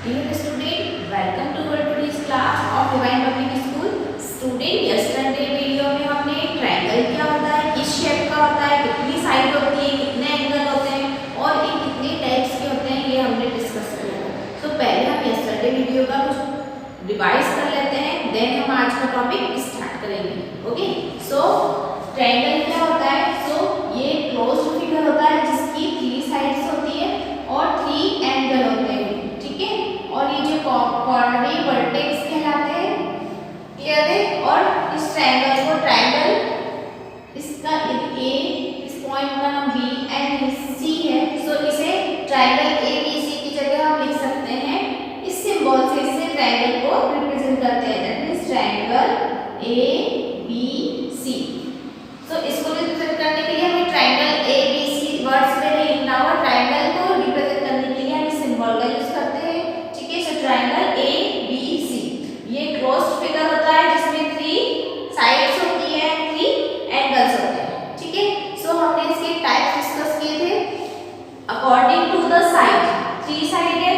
Dear student, welcome to our today's class of Divine Public School. Student, yesterday video में हमने triangle क्या होता है, किस शेप का होता है, कितनी साइड होती है, कितने एंगल होते हैं और ये कितने टाइप्स के होते हैं, ये हमने डिस्कस किया। तो पहले हम yesterday वीडियो का कुछ रिवाइज कर लेते हैं, देन हम आज का टॉपिक स्टार्ट करेंगे। ओके, सो ट्रायंगल क्या होता है? सो ये क्लोज्ड फिगर होता है जिसकी 3 साइड्स होती है और 3 एंगल होते हैं, ठीक है। और ये जो कॉर्नरी वर्टेक्स कहलाते हैं, क्लियर है। और इस ट्रायंगल को इसका ए, इस पॉइंट का नाम बी एंड सी है, सो इसे ट्रायंगल ए बी सी की जगह हम लिख सकते हैं इस सिंबल से। इससे ट्रायंगल को रिप्रेजेंट करते हैं, that means triangle A B C. So इसको रिप्रेजेंट करने के लिए हमें triangle A B C words में नहीं लिखना होगा, ट्रायंगल को रिप्रेजेंट करने के लिए हम इस सिंबल का यूज करते हैं, ठीक है। सो ट्रायंगल ए बी सी ये क्लोज्ड फिगर होता है जिसमें 3 साइड्स होती है, 3 एंगल्स होते हैं, ठीक है। सो हमने इसके टाइप्स डिस्कस किए थे according to the side. 3 side है,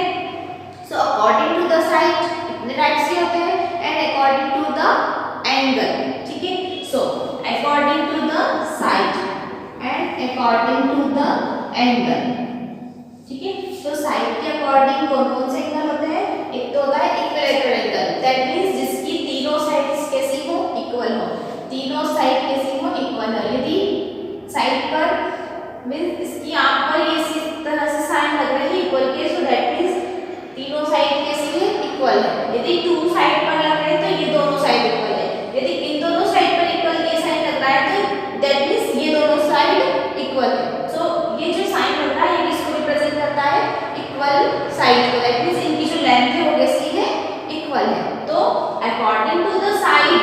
so according to the side कितने टाइप्स के होते हैं and according to the angle, ठीक है। So according to the side and according to the angle, ठीक है। तो साइड के अकॉर्डिंग कौन-कौन से एंगल होते हैं? एक तो होता है इक्विलेटरल एंगल, दैट मींस जिसकी तीनों साइड्स कैसी हो, इक्वल हो, तीनों साइड कैसी हो, इक्वल हो। यदि साइड पर मींस इसकी आंख पर ये इस तरह से साइन लग रहा है इक्वल के, सो दैट मींस तीनों साइड कैसी है, इक्वल है। यदि 2 साइड पर लग रहे हैं तो ये दोनों साइड इक्वल है। यदि इन दोनों साइड पर इक्वल ये साइन लग रहा है तो दैट मींस ये दोनों साइड इक्वल है। सो ये जो साइन लग रहा है ये किसको रिप्रेजेंट करता है? इक्वल साइड को, दैट मींस इनकी जो लेंथ है वो कैसी है, इक्वल है। तो अकॉर्डिंग टू द साइड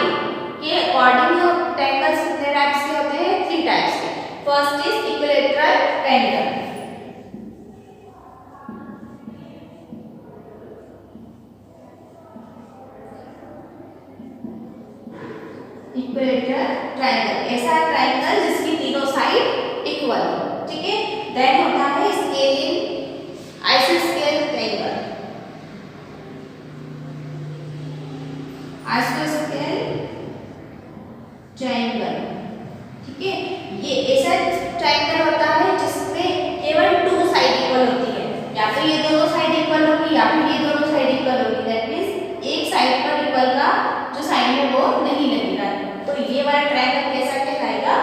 के अकॉर्डिंग ट्रायंगल्स कितने टाइप्स के होते हैं? 3 टाइप्स के। First is equilateral triangle, equilateral triangle ऐसा ट्रायंगल जिसकी तीनों साइड इक्वल हो, ठीक है। देन होता है स्केलिंग आइसोस्केल ट्रायंगल, आइसोस्केल ट्रायंगल, ठीक है। ये ऐसा ट्रायंगल होता है जिसमें केवल 2 साइड इक्वल होती है, या तो ये दोनों साइड इक्वल होगी या फिर ये दोनों साइड इक्वल होगी, दैट मींस एक साइड पर इक्वल का जो साइन है वो नहीं लगेगा। तो ये वाला ट्रायंगल कैसा कहलाएगा?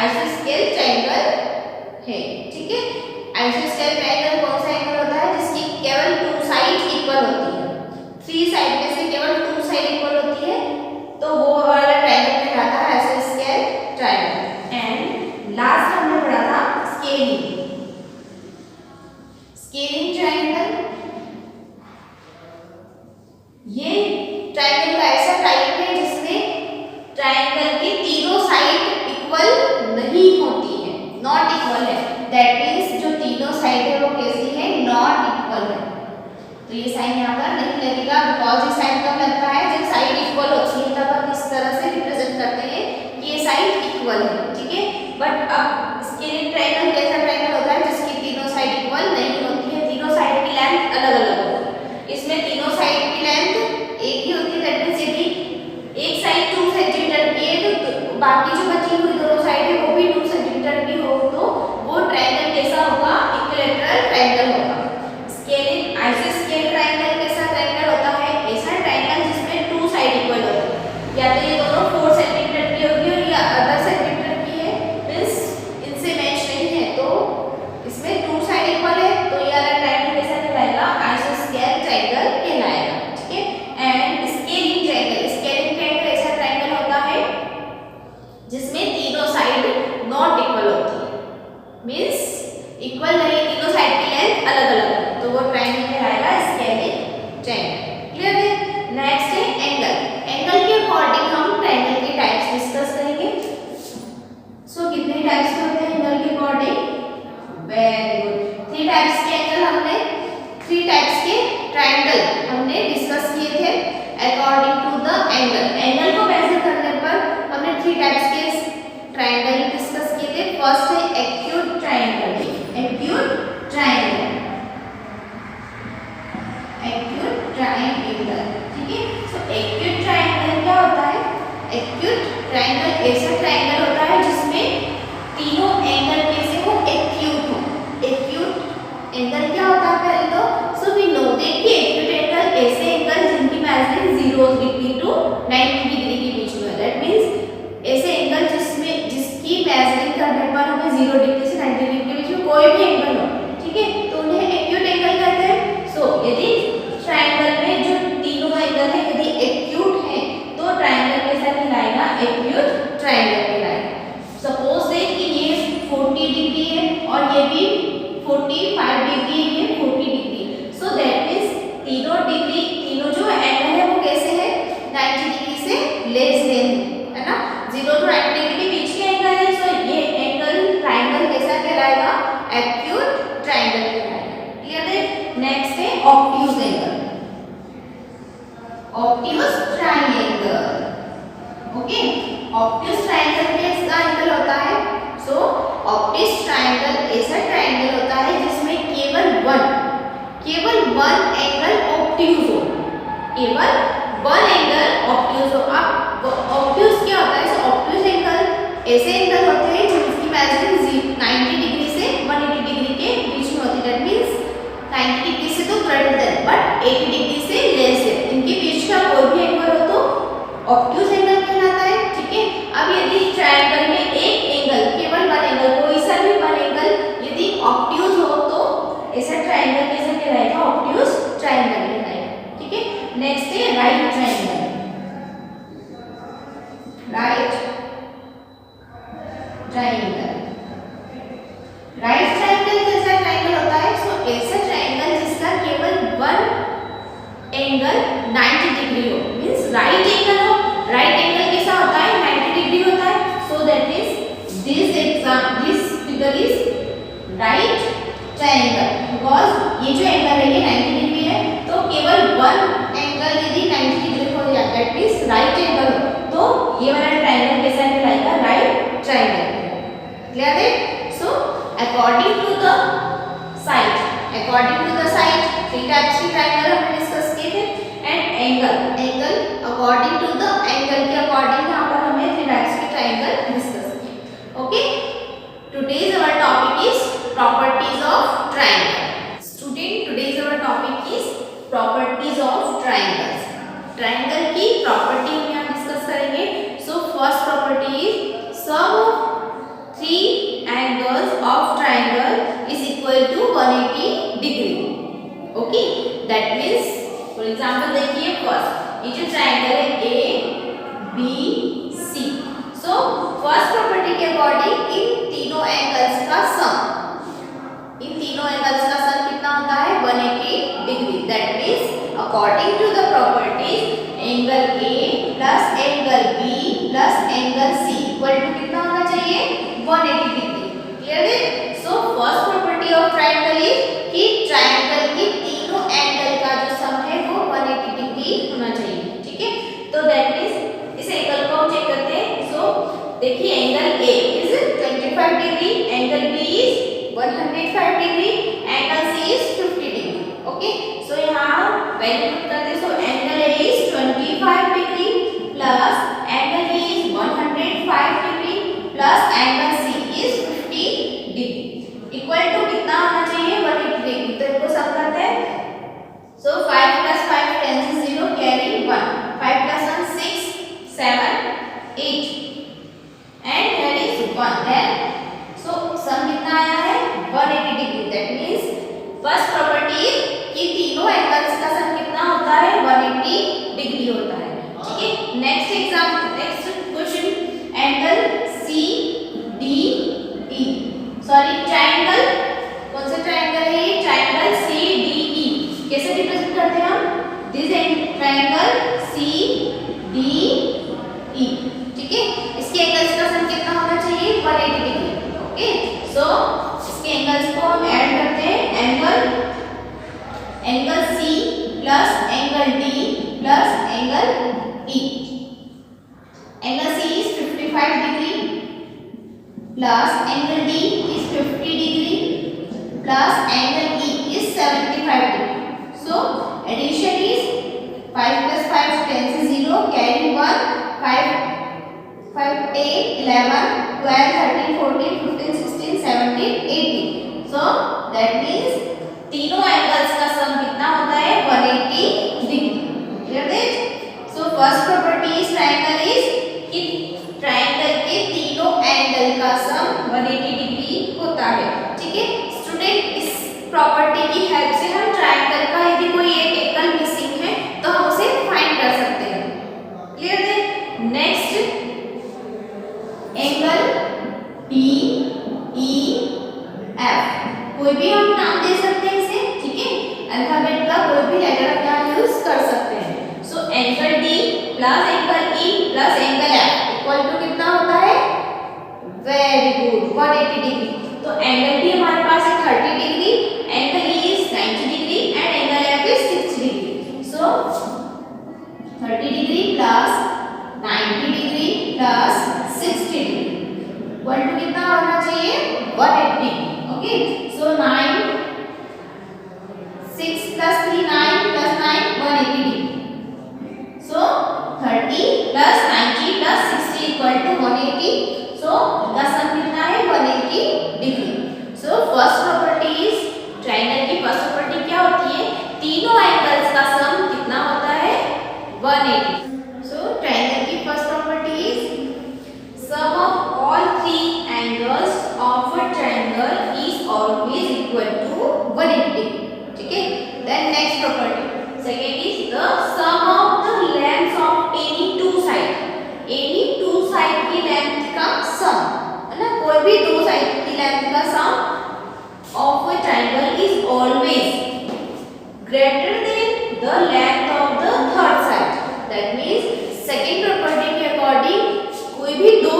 आइसोस्केल ट्रायंगल है, ठीक है। आइसोस्केल ट्रायंगल कौन सा एंगल होता है जिसकी केवल 2 साइड इक्वल होती है, 3 साइड में से केवल 2 साइड इक्वल होती है, तो वो वाला ट्रायंगल कहलाता है आइसोस्केल ट्रायंगल। एंड लास्ट हमने पढ़ा था स्केलिंग ट्रायंगल। ये ट्रायंगल का ऐसा टाइप है जिसमें ट्रायंगल की तीनों साइड इक्वल नहीं होती है, नॉट इक्वल है, दैट मींस जो तीनों साइड है वो कैसी है, नॉट इक्वल है। तो ये साइन यहाँ पर नहीं लगेगा, बिकॉज ये साइन कब लगता है? जब साइड इक्वल होती है, तब हम इस तरह से रिप्रेजेंट करते हैं कि ये साइड इक्वल है, ठीक है। बट अब स्केलिंग ट्रायंगल कैसा ट्रायंगल होता है जिसकी तीनों साइड इक्वल नहीं होती है, तीनों साइड की लेंथ अलग अलग होती है। इसमें तीनों साइड की लेंथ एक ही होती है, दैट मींस यदि एक साइड 2 सेंटीमीटर की है तो बाकी जो बची हुई दोनों साइड है वो भी 2 सेंटीमीटर की हो, तो वो ट्रायंगल कैसा होगा? इक्विलेटरल ट्रायंगल होगा। स्केलिंग आइसोस्केल ट्रायंगल कैसा ट्रायंगल होता है? ऐसा ट्रायंगल जिसमें 2 साइड इक्वल होती है, या तो ये दोनों 4 सेंटीमीटर की होगी और या अदर सेंटीमीटर की है, मींस इनसे मैच नहीं है, तो इसमें 2 साइड इक्वल है, तो ये वाला ट्रायंगल कैसा कहलाएगा? आइसोस्केल ट्रायंगल कहलाएगा, ठीक है। एंड स्केलिंग ट्रायंगल ऐसा ट्रायंगल होता है जिसमें तीनों साइड नॉट इक्वल होती है, मींस इक्वल नहीं, तीनों साइड की लेंथ अलग अलग है, तो वो ट्रायंगल कहलाएगा स्केलिंग ट्रायंगल, क्लियर है। नेक्स्ट है एंगल के अकॉर्डिंग हम ट्रायंगल के टाइप्स डिस्कस करेंगे। सो कितने टाइप्स के होते हैं एंगल के अकॉर्डिंग? वेरी गुड, 3 टाइप्स के एंगल हमने 3 टाइप्स के ट्रायंगल हमने डिस्कस किए थे अकॉर्डिंग टू द एंगल को मेजर करने पर हमने 3 टाइप्स के ट्रायंगल डिस्कस किए थे। फर्स्ट है acute triangle, acute triangle, acute triangle, ठीक है। सो एक्यूट ट्रायंगल क्या होता है? एक्यूट ट्रायंगल ऐसा ट्रायंगल होता है जिसमें तीनों एंगल कैसे हो? एक्यूट हो। एक्यूट एंगल क्या होता है पहले तो? सो वी नो दैट कि एक्यूट एंगल ऐसे एंगल जिनकी मेजरिंग 0 डिग्री टू 90 डिग्री के बीच में है। दैट मींस ऐसे एंगल जिसकी मेजरिंग करने पर हमें 0 डिग्री से 90 डिग्री के बीच में कोई भी एंगल हो, ठीक है, तो उन्हें एक्यूट एंगल कहते हैं। सो यदि ट्रायंगल में जो तीनों एंगल है यदि एक्यूट है तो ट्रायंगल कैसा कहलाएगा? एक्यूट ट्रायंगल कहलाएगा। सपोज दैट कि ये 40 डिग्री है और ये भी 45 डिग्री, ये 40 डिग्री। सो दैट मींस तीनों जो एंगल है वो कैसे है? 90 डिग्री से लेस देन, है ना, 0 टू 90 डिग्री के बीच के एंगल है। सो ये एंगल ट्रायंगल कैसा कहलाएगा? एक्यूट ट्रायंगल कहलाएगा। क्लियर है? नेक्स्ट है obtuse angle. Obtuse triangle, okay. Obtuse triangle कैसा एंगल होता है? सो ऑब्ट्यूज ट्रायंगल ऐसा ट्रायंगल होता है जिसमें केवल वन एंगल ऑब्ट्यूज हो, केवल वन एंगल ऑब्ट्यूज हो। अब ऑब्ट्यूज क्या होता है? सो ऑब्ट्यूज एंगल ऐसे एंगल होते हैं जिनकी मेजरिंग 90 डिग्री से 180 डिग्री के बीच में होती है। दैट मींस 90 डिग्री से तो ग्रेटर देन बट 80 डिग्री से लेस है, इनके बीच का कोई भी एंगल हो तो ऑब्ट्यूज एंगल कहलाता है, ठीक है। अब यदि ट्रायंगल में एक एंगल, केवल वन एंगल, कोई सा भी वन एंगल यदि ऑब्ट्यूज हो तो ऐसा ट्रायंगल कैसा कहलाएगा? ऑब्ट्यूज ट्रायंगल कहलाएगा, ठीक है। नेक्स्ट है right triangle. Right triangle, right triangle कैसा ट्रायंगल होता है? सो ऐसा ट्रायंगल जिसका केवल वन एंगल 90 डिग्री हो, मींस राइट एंगल हो। राइट एंगल कैसा होता है? 90 डिग्री होता है। So that is this figure is right triangle, because ये जो एंगल है ये 90 डिग्री है, तो केवल वन एंगल यदि 90 डिग्री हो जाता है, दैट मींस राइट एंगल हो, तो ये वाला ट्रायंगल कैसा कहलाएगा? Right triangle. क्लियर है? So according to the side, three types की ट्रायंगल हमने डिस्कस किए थे। And angle according to the angle के अकॉर्डिंग यहाँ पर हमने थ्री टाइप्स की ट्रायंगल डिस्कस किए। Okay, today's our topic is properties of triangle. Student, today's our topic is properties of triangles. Triangle की प्रॉपर्टी हम यहाँ डिस्कस करेंगे। So first property is sum of three angles of triangle is equal to 180 degree. Okay, that means for example देखिए first ये जो triangle है A B C. So first property के according इन तीनों एंगल्स का सम कितना होता है? 180 degree. That means according to the properties angle A plus angle B plus angle C equal to कितना होना चाहिए? 180 डिग्री। क्लियर है? So first property of triangle is कि ट्रायंगल के तीनों एंगल का जो सम है वो 180 डिग्री होना चाहिए, ठीक है। तो दैट मींस इस एंगल को हम चेक करते हैं। सो देखिए angle A is 25 degree, angle B is 105 degree, angle C is 50 degree. Okay, so यहाँ वैल्यू पुट करते हैं। So angle A is 25 degree plus angle B is 105 degree plus angle C is 50 degree equal to कितना होना चाहिए? 180 degree. तो इनको सम करते हैं। सो 5 + 5 10 0 carry 1, 5 + 1 6 7 8 and here is 1। then so सम कितना आया है? 180 degree. That means first property कि तीनों एंगल्स का सम कितना होता है? 180 डिग्री होता है, ठीक है। Next question, angle C D E, sorry triangle, कौन सा ट्रायंगल है ये? Triangle C D E. कैसे रिप्रेजेंट करते हैं हम? This triangle C D E, ठीक है। इसके एंगल्स का सम कितना होना चाहिए? 180 डिग्री। ओके, सो इसके एंगल्स को हम ऐड करते हैं। Angle C plus angle D plus angle E. Angle C is 55 degree plus angle D is 50 degree plus angle E is 75 degree. So addition is carry 1 5 5 10 11 12 13 14 15 16 17 18 so that means तीनों angles का sum कितना होता है 180 degree clear that so first property is triangle is कि triangle के तीनों angle का सम 180 degree होता है ठीक है स्टूडेंट इस प्रॉपर्टी की हेल्प से हम ट्रायंगल का यदि कोई एक एंगल मिसिंग है तो हम उसे फाइंड कर सकते हैं clear that next angle D E F कोई भी हम नाम दे सकते हैं इसे ठीक है अल्फाबेट का कोई भी लेटर हम यहाँ यूज कर सकते हैं so angle D plus angle E plus angle F equal to कितना होता है वेरी गुड 180 डिग्री तो एंगल डी हमारे पास है 30 degree angle E is 90 degree and angle F is 60 degree so 30 degree plus 90 degree plus 60 degree equal to कितना होना चाहिए 180 okay so 9 6 plus 3 9 plus 9 180 degree so 30 plus 90 plus 60 equal to 180 so इसका सम कितना है 180 degree so first property is triangle की first property क्या होती है तीनों एंगल्स का सम कितना होता है 180 so triangle की first property is sum of all three angles of a triangle is always equal to 180 degree ठीक है then next property second is the sum of the lengths of any two side की length का sum है ना कोई भी दो side की length का sum of a triangle is always greater than the length of the third side that means second property के according कोई भी दो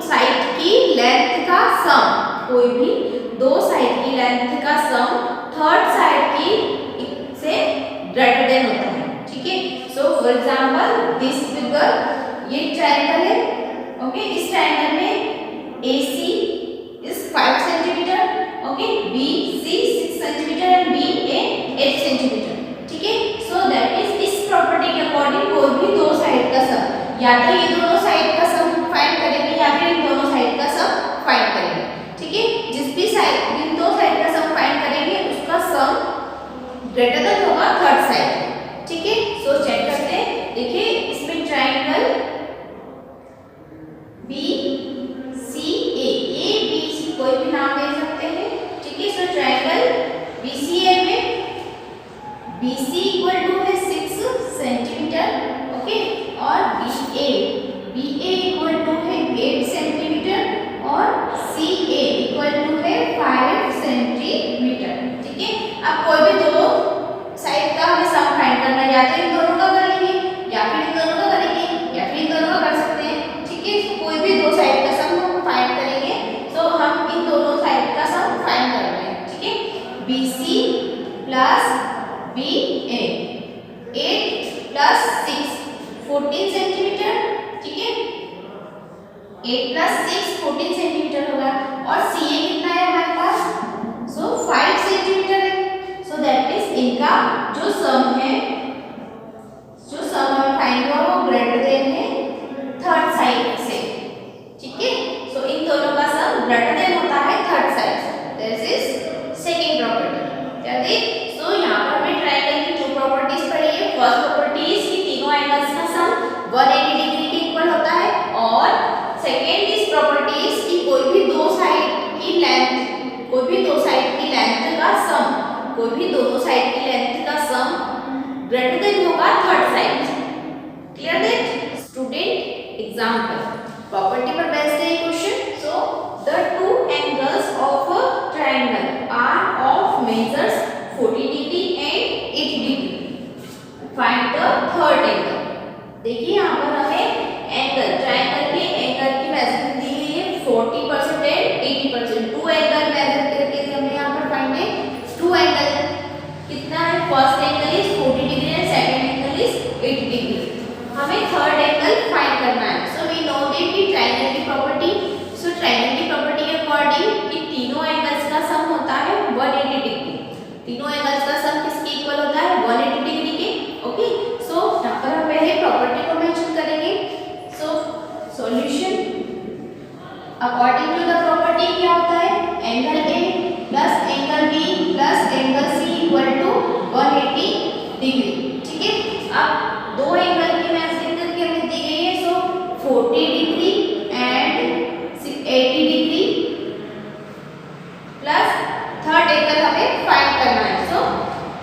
साइड की length का sum कोई भी दो साइड की length का sum थर्ड साइड की से ग्रेटर देन होता है ठीक है so for example this figure ये ट्रायंगल है ओके इस ट्रायंगल में AC is 5 centimetre okay BC 6 centimetre and BA 8 centimetre ठीक है सो दैट इज इस प्रॉपर्टी के अकॉर्डिंग कोई भी दो साइड का सम या तो ये दोनों साइड का सम फाइंड करेंगे या फिर इन दोनों साइड का सम फाइंड करेंगे ठीक है जिस भी साइड इन दो साइड का सम फाइंड करेंगे उसका सम ग्रेटर देन होगा थर्ड साइड ठीक है सो चेक करते हैं देखिए इसमें ट्रायंगल BCA ABC कोई भी नाम दे सकते हैं ठीक है सो ट्रायंगल BCA में BC इक्वल टू है 6 सेंटीमीटर ओके और BA इक्वल टू है 8 सेंटीमीटर और CA इक्वल टू है 5 सेंटीमीटर ठीक है अब कोई भी दो साइड का हमें सम फाइंड करना है या तो इन दोनों का करेंगे या फिर इन दोनों का करेंगे या फिर इन दोनों का कर सकते हैं ठीक है तो कोई भी दो साइड का सम हम फाइंड करेंगे तो हम इन दोनों साइड का सम फाइंड कर रहे हैं ठीक है BC plus BA 8 plus 6 14 centimetre ठीक है 8 प्लस 6 14 सेंटीमीटर होगा और CA कितना है हमारे पास सो 5 सेंटीमीटर है सो दैट मींस इनका जो सम हमें फाइंड हुआ वो ग्रेटर देन है थर्ड साइड से ठीक है सो इन दोनों का सम ग्रेटर देन होता है थर्ड साइड से दिस इज सेकंड प्रॉपर्टी क्या दी सो यहां पर हमें ट्रायंगल की दो प्रॉपर्टीज पढ़ी है फर्स्ट प्रॉपर्टी इज कि तीनों एंगल्स का सम 180 डिग्री के इक्वल होता है और सेकेंड इज प्रॉपर्टीज कि कोई भी दो साइड की लेंथ का सम कोई भी दोनों साइड की लेंथ का सम ग्रेटर देन होगा third side clear that student example property पर बेस्ड है question so the two angles of a triangle are of measures 40 degree and 80 degree find the third angle देखिए यहाँ पर हमें angle triangle के angle की measurement दी गई है 40% एंड 80% टू एंगल मेजर करके हमें यहाँ पर फाइंड है टू एंगल कितना है first angle is 40 degree and second angle is 80 degree हमें थर्ड एंगल फाइंड करना है सो वी नो दैट कि ट्रायंगल की प्रॉपर्टी सो ट्रायंगल की प्रॉपर्टी के अकॉर्डिंग कि तीनों एंगल्स का सम होता है 180 डिग्री तीनों एंगल्स का सम किसके इक्वल होता है 180 डिग्री के ओके सो यहाँ पर हम पहले प्रॉपर्टी को मेंशन करेंगे डिग्री। ठीक है, अब दो एंगल की मेजरिंग करके हमें दी गई है, सो 40 degree and 80 degree plus third angle हमें फाइंड करना है। सो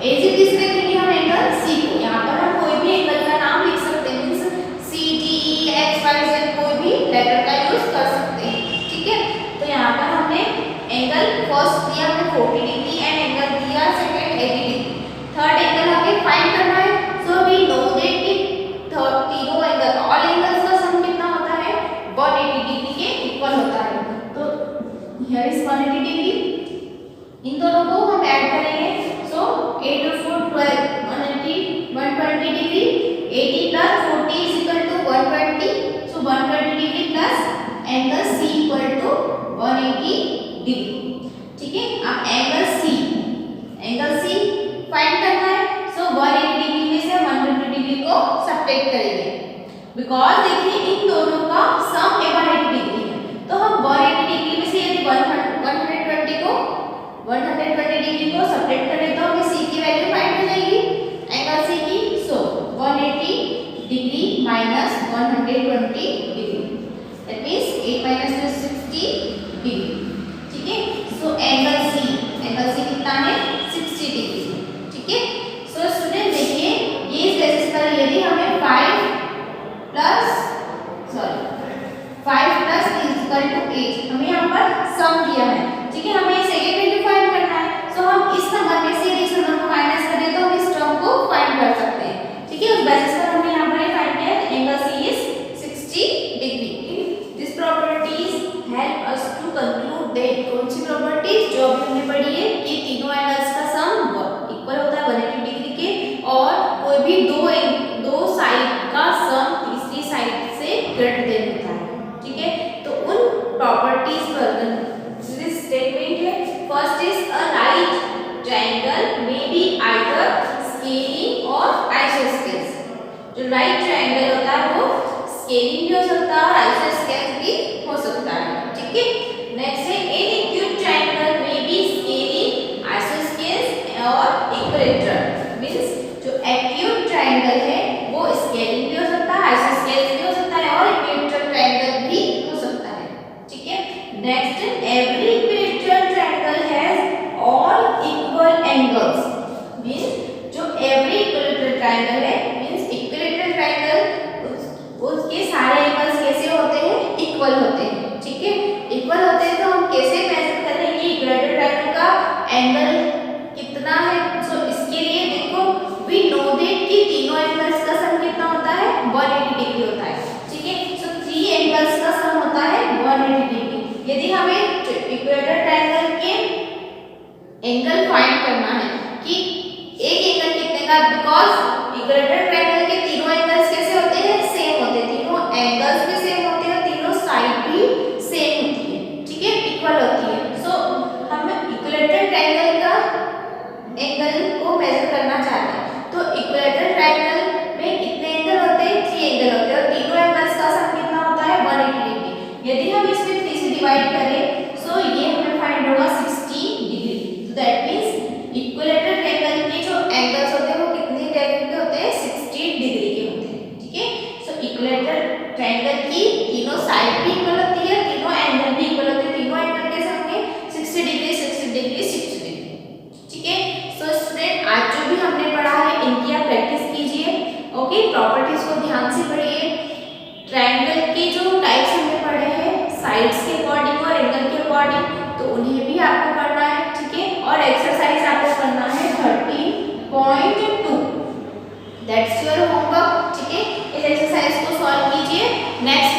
एज इट इज लिखेंगे हम एंगल सी को। यहाँ पर हम कोई भी एंगल का नाम लिख सकते हैं, means C D E X Y Z कोई भी लेटर का यूज कर सकते हैं। ठीक है, तो यहाँ पर हमने एंगल फर्स्ट दिया हमें 40 डिग्री एंड एंगल दिया सेकंड 80 डिग्री। थर्ड एंगल हमें फाइंड करना है। सो वी नो दैट कि तीनों एंगल ऑल एंगल्स का सम कितना होता है 180 डिग्री के इक्वल होता है। तो हियर इज 180 डिग्री, इन दोनों को हम ऐड करेंगे। सो 8 और 4 12 120 degree, 80 plus 40 is equal to 120। So 120 degree plus angle C equal to 180 degree. ठीक है, अब एंगल सी फाइंड करना है। सो 180 डिग्री में से 120 डिग्री को सब्ट्रैक्ट करेंगे, बिकॉज देखिए इन दोनों का सम 180 डिग्री है। तो हम 180 डिग्री में से यदि 120 डिग्री को सब्ट्रैक्ट करें तो हमें सी की वैल्यू फाइंड हो जाएगी एंगल सी की। सो 180 degree minus 120 degree, that means 8 minus 2 60 degree. ठीक है, सो एंगल सी कितना है 60 डिग्री। ठीक है, सो स्टूडेंट देखिए ये इस बेसिस पर यदि हमें 5 प्लस 3 इज इक्वल टू 8 हमें यहाँ पर सम दिया है। ठीक है, हमें सेकंड वैल्यू फाइंड करना है। सो हम इस नंबर में से यदि इस नंबर को माइनस करें तो हम इस टर्म को फाइंड कर सकते हैं। ठीक है, उस बेसिस पर हमने यहाँ पर फाइंड किया angle C is 60 degree. This properties help us to conclude that, कौन सी प्रॉपर्टीज जो अभी हमने पढ़ी है कि तीनों एंगल्स का सम इक्वल होता है 180 डिग्री के, और कोई भी दो साइड का सम तीसरी साइड से ग्रेटर देन होता है। ठीक है, तो उन प्रॉपर्टीज पर दिस स्टेटमेंट है। First is a right triangle may be either scaling और आइसोस्केल्स। जो राइट ट्रायंगल होता है वो स्केलिंग भी हो सकता है और आइसोस्केल्स भी हो सकता है। ठीक है, नेक्स्ट है an acute triangle may be scalene isosceles और इक्विलैटरल। मींस जो एक्यूट ट्रायंगल है वो स्केलिंग भी हो सकता है, आइसोस्केल्स भी हो सकता है और इक्विलैटरल ट्रायंगल भी हो सकता है। ठीक है, next every equilateral triangle has all equal angles. Means जो एवरी इक्विलैटरल ट्रायंगल है, मींस इक्विलैटरल ट्रायंगल उसके सारे एंगल्स कैसे होते हैं इक्वल होते हैं। ठीक है, इक्वल होते हैं तो हम कैसे मेजर करें कि इक्विलैटरल ट्रायंगल का एंगल कितना है। सो इसके लिए देखो वी नो दैट कि तीनों एंगल्स का सम कितना होता है 180 डिग्री होता है। ठीक है, सो 3 एंगल्स का सम होता है 180 डिग्री। यदि हमें इक्विलैटरल ट्रायंगल के एंगल फाइंड करना है कि एक एंगल कितने का, बिकॉज इक्विलैटरल ट्रायंगल के तीनों एंगल्स कैसे होते हैं सेम होते हैं, तीनों एंगल्स भी सेम होते हैं, तीनों साइड भी सेम होती है। ठीक है, इक्वल होती है। सो हम इक्विलैटरल ट्रायंगल का एंगल को मेजर करना चाहते हैं तो इक्विलैटरल ट्रायंगल में कितने एंगल होते हैं 3 एंगल होते हैं और तीनों एंगल्स का सम कितना होता है 180 डिग्री। यदि हम इसमें 3 से डिवाइड करें सो ये हमें फाइंड होगा 60 डिग्री। तो दैट मींस इक्विलैटरल ट्रायंगल के जो एंगल्स होते हैं वो कितने एंगल के होते हैं 60 डिग्री के होते हैं। ठीक है, सो इक्विलैटरल ट्रायंगल की तीनों साइड भी इक्वल होती है, तीनों एंगल भी इक्वल होते हैं। तीनों एंगल कैसे होंगे 60 डिग्री 60 डिग्री 60 डिग्री। ठीक है, सो स्टूडेंट आज जो भी हमने पढ़ा है इनकी आप प्रैक्टिस कीजिए। ओके, प्रॉपर्टीज को ध्यान से पढ़िए। ट्रायंगल के जो टाइप्स हमने पढ़े हैं साइड्स के अकॉर्डिंग और एंगल के अकॉर्डिंग, तो उन्हें भी आपको करना है। ठीक है, और एक्सरसाइज आपको करना है 13.2, दैट्स योर होमवर्क। ठीक है, इस एक्सरसाइज को सॉल्व कीजिए। नेक्स्ट